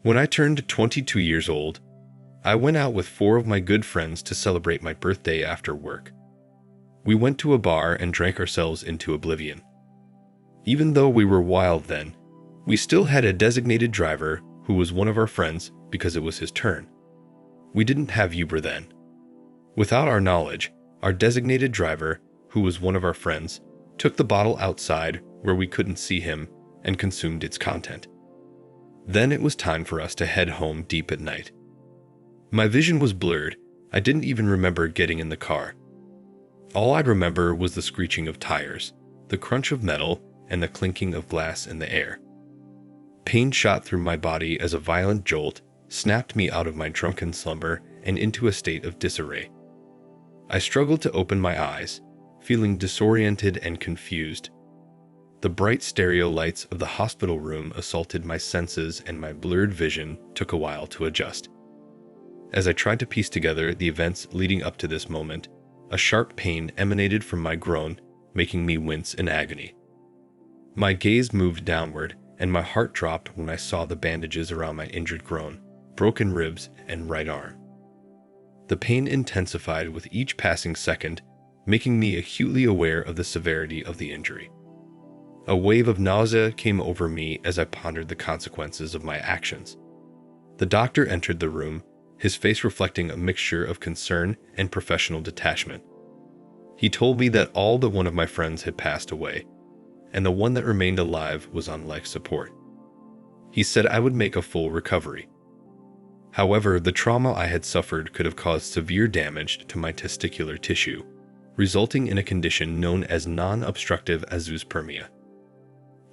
When I turned 22 years old, I went out with 4 of my good friends to celebrate my birthday after work. We went to a bar and drank ourselves into oblivion. Even though we were wild then, we still had a designated driver who was one of our friends because it was his turn. We didn't have Uber then. Without our knowledge, our designated driver, who was one of our friends, took the bottle outside where we couldn't see him and consumed its content. Then it was time for us to head home deep at night. My vision was blurred. I didn't even remember getting in the car. All I'd remember was the screeching of tires, the crunch of metal, and the clinking of glass in the air. Pain shot through my body as a violent jolt snapped me out of my drunken slumber and into a state of disarray. I struggled to open my eyes, feeling disoriented and confused. The bright stereo lights of the hospital room assaulted my senses, and my blurred vision took a while to adjust. As I tried to piece together the events leading up to this moment, a sharp pain emanated from my groin, making me wince in agony. My gaze moved downward, and my heart dropped when I saw the bandages around my injured groin, broken ribs, and right arm. The pain intensified with each passing second, making me acutely aware of the severity of the injury. A wave of nausea came over me as I pondered the consequences of my actions. The doctor entered the room, his face reflecting a mixture of concern and professional detachment. He told me that all but one of my friends had passed away, and the one that remained alive was on life support. He said I would make a full recovery. However, the trauma I had suffered could have caused severe damage to my testicular tissue, resulting in a condition known as non-obstructive azoospermia.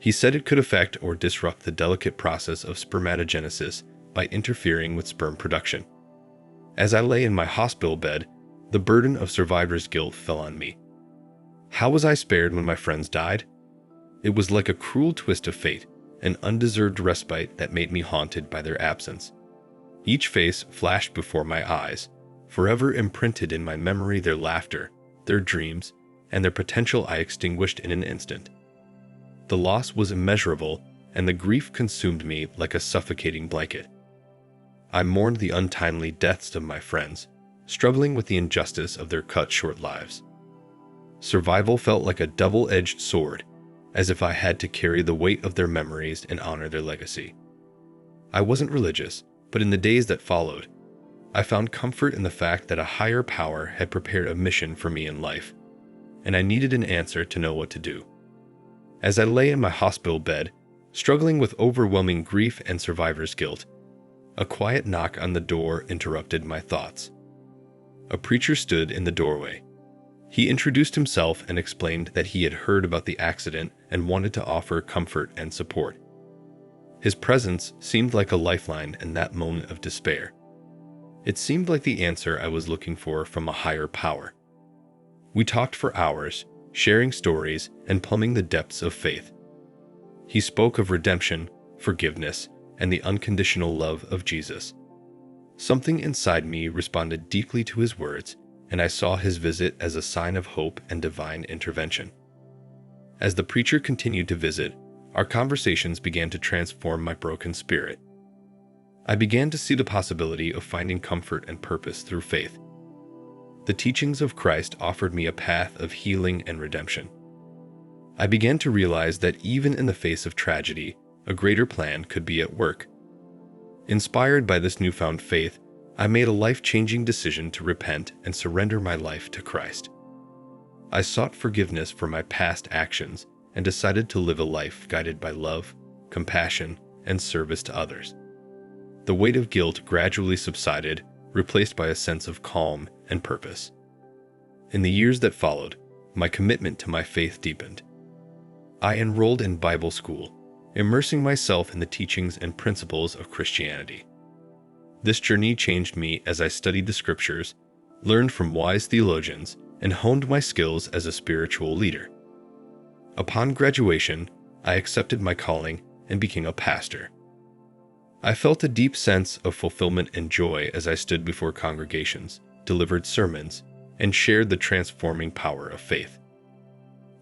He said it could affect or disrupt the delicate process of spermatogenesis by interfering with sperm production. As I lay in my hospital bed, the burden of survivor's guilt fell on me. How was I spared when my friends died? It was like a cruel twist of fate, an undeserved respite that made me haunted by their absence. Each face flashed before my eyes, forever imprinted in my memory their laughter, their dreams, and their potential I extinguished in an instant. The loss was immeasurable, and the grief consumed me like a suffocating blanket. I mourned the untimely deaths of my friends, struggling with the injustice of their cut-short lives. Survival felt like a double-edged sword, as if I had to carry the weight of their memories and honor their legacy. I wasn't religious, but in the days that followed, I found comfort in the fact that a higher power had prepared a mission for me in life, and I needed an answer to know what to do. As I lay in my hospital bed, struggling with overwhelming grief and survivor's guilt, a quiet knock on the door interrupted my thoughts. A preacher stood in the doorway. He introduced himself and explained that he had heard about the accident and wanted to offer comfort and support. His presence seemed like a lifeline in that moment of despair. It seemed like the answer I was looking for from a higher power. We talked for hours, sharing stories and plumbing the depths of faith. He spoke of redemption, forgiveness, and the unconditional love of Jesus. Something inside me responded deeply to his words, and I saw his visit as a sign of hope and divine intervention. As the preacher continued to visit, our conversations began to transform my broken spirit. I began to see the possibility of finding comfort and purpose through faith. The teachings of Christ offered me a path of healing and redemption. I began to realize that even in the face of tragedy, a greater plan could be at work. Inspired by this newfound faith, I made a life-changing decision to repent and surrender my life to Christ. I sought forgiveness for my past actions and decided to live a life guided by love, compassion, and service to others. The weight of guilt gradually subsided, replaced by a sense of calm and purpose. In the years that followed, my commitment to my faith deepened. I enrolled in Bible school, immersing myself in the teachings and principles of Christianity. This journey changed me as I studied the scriptures, learned from wise theologians, and honed my skills as a spiritual leader. Upon graduation, I accepted my calling and became a pastor. I felt a deep sense of fulfillment and joy as I stood before congregations, delivered sermons, and shared the transforming power of faith.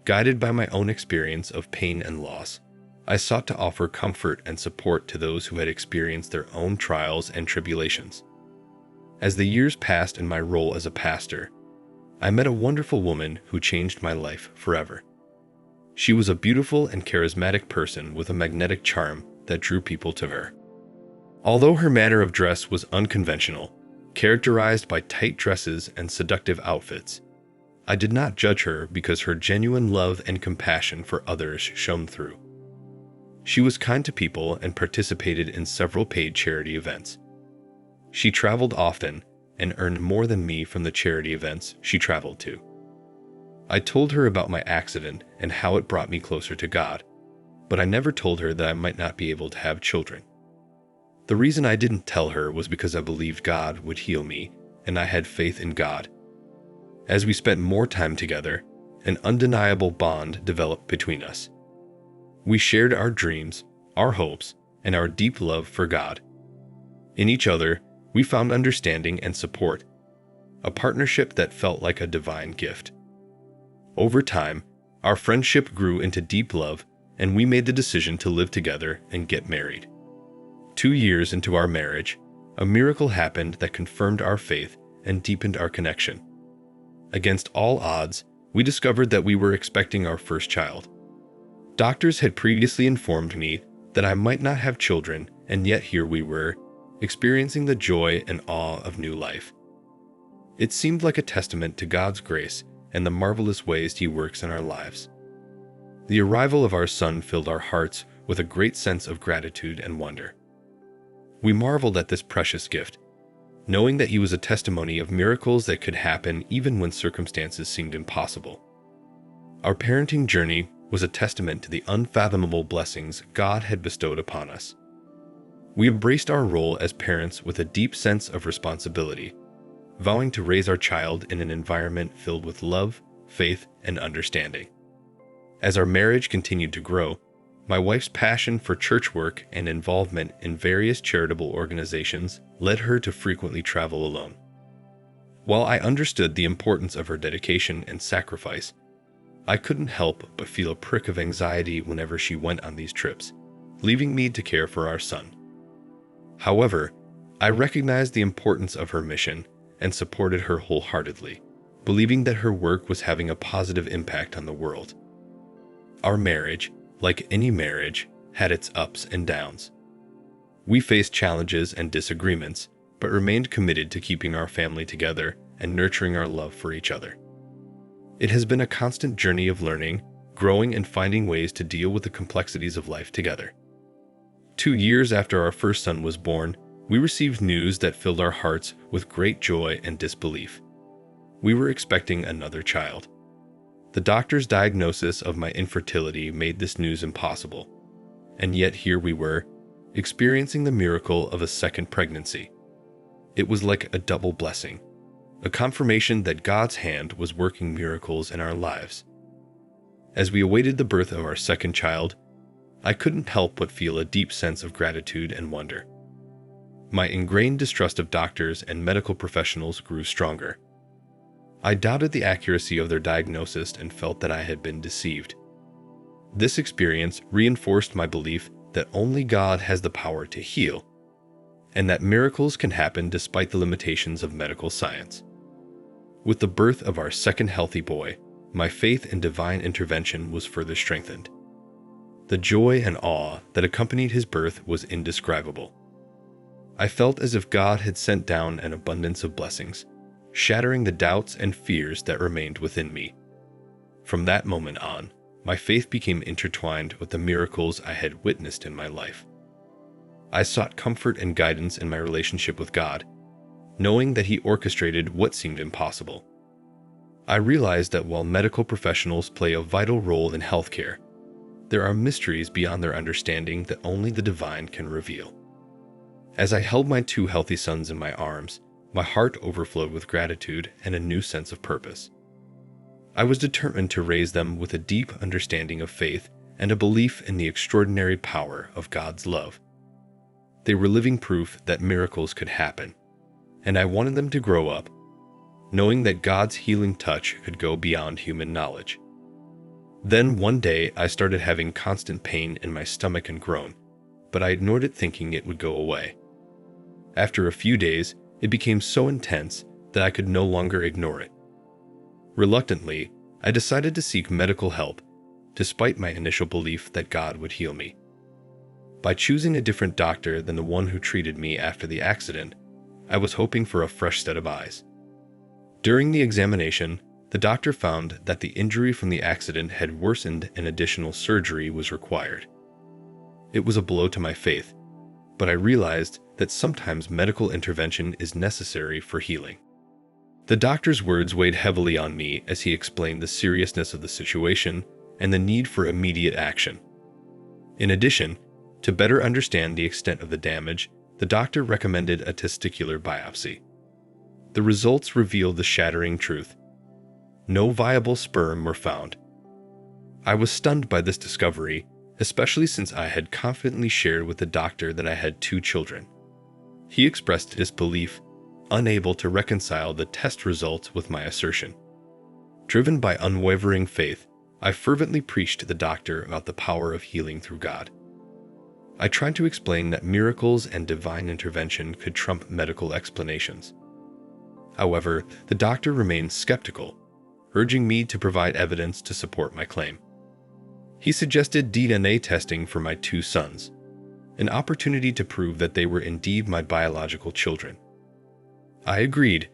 Guided by my own experience of pain and loss, I sought to offer comfort and support to those who had experienced their own trials and tribulations. As the years passed in my role as a pastor, I met a wonderful woman who changed my life forever. She was a beautiful and charismatic person with a magnetic charm that drew people to her. Although her manner of dress was unconventional, characterized by tight dresses and seductive outfits, I did not judge her because her genuine love and compassion for others shone through. She was kind to people and participated in several paid charity events. She traveled often and earned more than me from the charity events she traveled to. I told her about my accident and how it brought me closer to God, but I never told her that I might not be able to have children. The reason I didn't tell her was because I believed God would heal me, and I had faith in God. As we spent more time together, an undeniable bond developed between us. We shared our dreams, our hopes, and our deep love for God. In each other, we found understanding and support, a partnership that felt like a divine gift. Over time, our friendship grew into deep love, and we made the decision to live together and get married. 2 years into our marriage, a miracle happened that confirmed our faith and deepened our connection. Against all odds, we discovered that we were expecting our first child. Doctors had previously informed me that I might not have children, and yet here we were, experiencing the joy and awe of new life. It seemed like a testament to God's grace and the marvelous ways He works in our lives. The arrival of our son filled our hearts with a great sense of gratitude and wonder. We marveled at this precious gift, knowing that he was a testimony of miracles that could happen even when circumstances seemed impossible. Our parenting journey was a testament to the unfathomable blessings God had bestowed upon us. We embraced our role as parents with a deep sense of responsibility, vowing to raise our child in an environment filled with love, faith, and understanding. As our marriage continued to grow, my wife's passion for church work and involvement in various charitable organizations led her to frequently travel alone. While I understood the importance of her dedication and sacrifice, I couldn't help but feel a prick of anxiety whenever she went on these trips, leaving me to care for our son. However, I recognized the importance of her mission and supported her wholeheartedly, believing that her work was having a positive impact on the world. Our marriage, like any marriage, had its ups and downs. We faced challenges and disagreements, but remained committed to keeping our family together and nurturing our love for each other. It has been a constant journey of learning, growing, and finding ways to deal with the complexities of life together. 2 years after our first son was born, we received news that filled our hearts with great joy and disbelief. We were expecting another child. The doctor's diagnosis of my infertility made this news impossible, and yet here we were, experiencing the miracle of a second pregnancy. It was like a double blessing, a confirmation that God's hand was working miracles in our lives. As we awaited the birth of our second child, I couldn't help but feel a deep sense of gratitude and wonder. My ingrained distrust of doctors and medical professionals grew stronger. I doubted the accuracy of their diagnosis and felt that I had been deceived. This experience reinforced my belief that only God has the power to heal, and that miracles can happen despite the limitations of medical science. With the birth of our second healthy boy, my faith in divine intervention was further strengthened. The joy and awe that accompanied his birth was indescribable. I felt as if God had sent down an abundance of blessings, shattering the doubts and fears that remained within me. From that moment on, my faith became intertwined with the miracles I had witnessed in my life. I sought comfort and guidance in my relationship with God, knowing that He orchestrated what seemed impossible. I realized that while medical professionals play a vital role in healthcare, there are mysteries beyond their understanding that only the divine can reveal. As I held my 2 healthy sons in my arms, my heart overflowed with gratitude and a new sense of purpose. I was determined to raise them with a deep understanding of faith and a belief in the extraordinary power of God's love. They were living proof that miracles could happen, and I wanted them to grow up, knowing that God's healing touch could go beyond human knowledge. Then one day I started having constant pain in my stomach and groin, but I ignored it thinking it would go away. After a few days, it became so intense that I could no longer ignore it. Reluctantly, I decided to seek medical help, despite my initial belief that God would heal me. By choosing a different doctor than the one who treated me after the accident, I was hoping for a fresh set of eyes. During the examination, the doctor found that the injury from the accident had worsened and additional surgery was required. It was a blow to my faith, but I realized that sometimes medical intervention is necessary for healing. The doctor's words weighed heavily on me as he explained the seriousness of the situation and the need for immediate action. In addition, to better understand the extent of the damage, the doctor recommended a testicular biopsy. The results revealed the shattering truth. No viable sperm were found. I was stunned by this discovery, especially since I had confidently shared with the doctor that I had 2 children. He expressed disbelief, unable to reconcile the test results with my assertion. Driven by unwavering faith, I fervently preached to the doctor about the power of healing through God. I tried to explain that miracles and divine intervention could trump medical explanations. However, the doctor remained skeptical, urging me to provide evidence to support my claim. He suggested DNA testing for my 2 sons, an opportunity to prove that they were indeed my biological children. I agreed,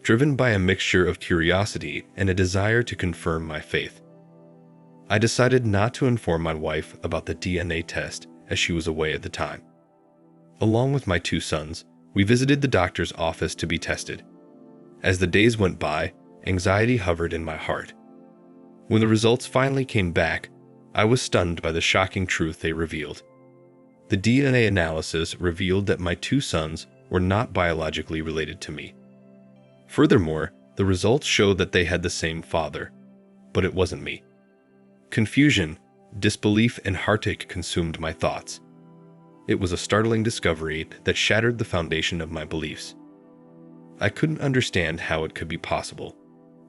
driven by a mixture of curiosity and a desire to confirm my faith. I decided not to inform my wife about the DNA test as she was away at the time. Along with my 2 sons, we visited the doctor's office to be tested. As the days went by, anxiety hovered in my heart. When the results finally came back, I was stunned by the shocking truth they revealed. The DNA analysis revealed that my 2 sons were not biologically related to me. Furthermore, the results showed that they had the same father, but it wasn't me. Confusion, disbelief, and heartache consumed my thoughts. It was a startling discovery that shattered the foundation of my beliefs. I couldn't understand how it could be possible,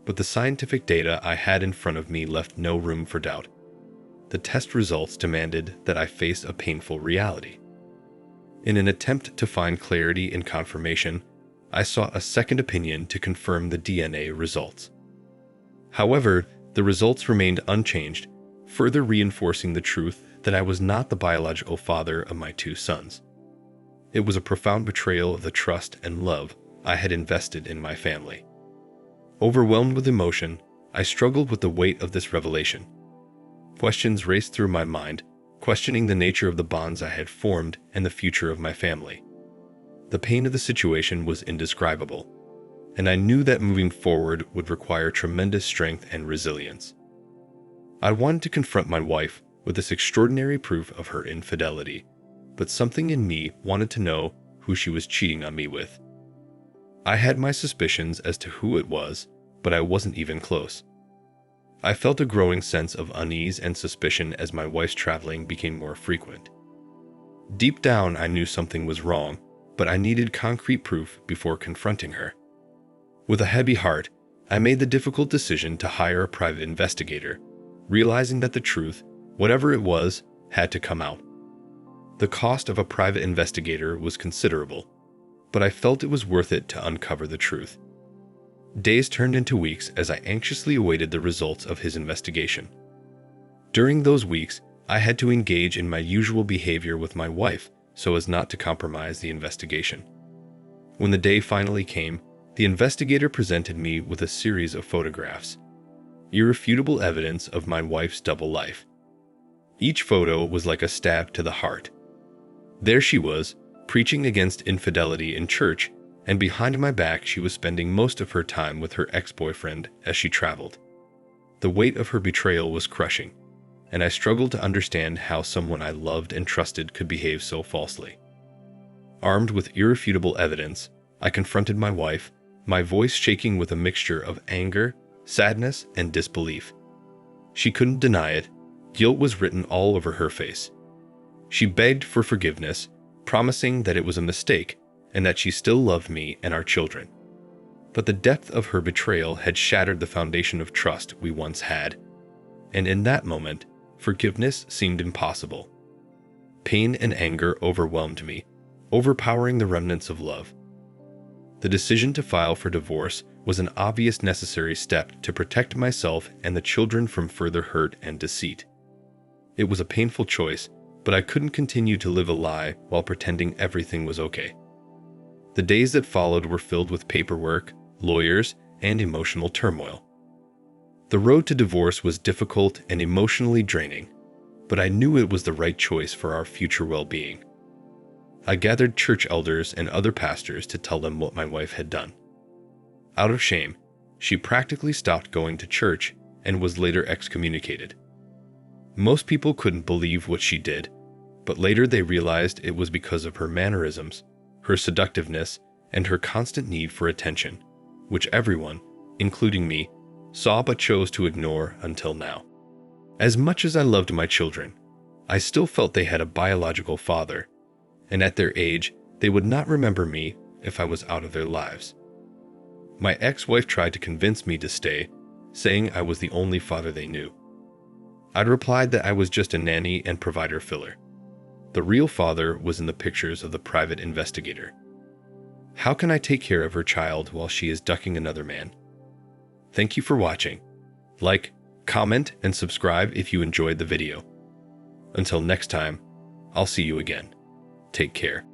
but the scientific data I had in front of me left no room for doubt. The test results demanded that I face a painful reality. In an attempt to find clarity and confirmation, I sought a second opinion to confirm the DNA results. However, the results remained unchanged, further reinforcing the truth that I was not the biological father of my 2 sons. It was a profound betrayal of the trust and love I had invested in my family. Overwhelmed with emotion, I struggled with the weight of this revelation. Questions raced through my mind, questioning the nature of the bonds I had formed and the future of my family. The pain of the situation was indescribable, and I knew that moving forward would require tremendous strength and resilience. I wanted to confront my wife with this extraordinary proof of her infidelity, but something in me wanted to know who she was cheating on me with. I had my suspicions as to who it was, but I wasn't even close. I felt a growing sense of unease and suspicion as my wife's traveling became more frequent. Deep down, I knew something was wrong, but I needed concrete proof before confronting her. With a heavy heart, I made the difficult decision to hire a private investigator, realizing that the truth, whatever it was, had to come out. The cost of a private investigator was considerable, but I felt it was worth it to uncover the truth. Days turned into weeks as I anxiously awaited the results of his investigation. During those weeks, I had to engage in my usual behavior with my wife so as not to compromise the investigation. When the day finally came, the investigator presented me with a series of photographs, irrefutable evidence of my wife's double life. Each photo was like a stab to the heart. There she was, preaching against infidelity in church, and behind my back she was spending most of her time with her ex-boyfriend as she traveled. The weight of her betrayal was crushing, and I struggled to understand how someone I loved and trusted could behave so falsely. Armed with irrefutable evidence, I confronted my wife, my voice shaking with a mixture of anger, sadness, and disbelief. She couldn't deny it. Guilt was written all over her face. She begged for forgiveness, promising that it was a mistake and that she still loved me and our children. But the depth of her betrayal had shattered the foundation of trust we once had. and in that moment, forgiveness seemed impossible. Pain and anger overwhelmed me, overpowering the remnants of love. The decision to file for divorce was an obvious necessary step to protect myself and the children from further hurt and deceit. It was a painful choice, but I couldn't continue to live a lie while pretending everything was okay. The days that followed were filled with paperwork, lawyers, and emotional turmoil. The road to divorce was difficult and emotionally draining, but I knew it was the right choice for our future well-being. I gathered church elders and other pastors to tell them what my wife had done. Out of shame, she practically stopped going to church and was later excommunicated. Most people couldn't believe what she did, but later they realized it was because of her mannerisms, her seductiveness, and her constant need for attention, which everyone, including me, saw but chose to ignore until now. As much as I loved my children, I still felt they had a biological father, and at their age, they would not remember me if I was out of their lives. My ex-wife tried to convince me to stay, saying I was the only father they knew. I'd replied that I was just a nanny and provider filler. The real father was in the pictures of the private investigator. How can I take care of her child while she is ducking another man? Thank you for watching. Like, comment, and subscribe if you enjoyed the video. Until next time, I'll see you again. Take care.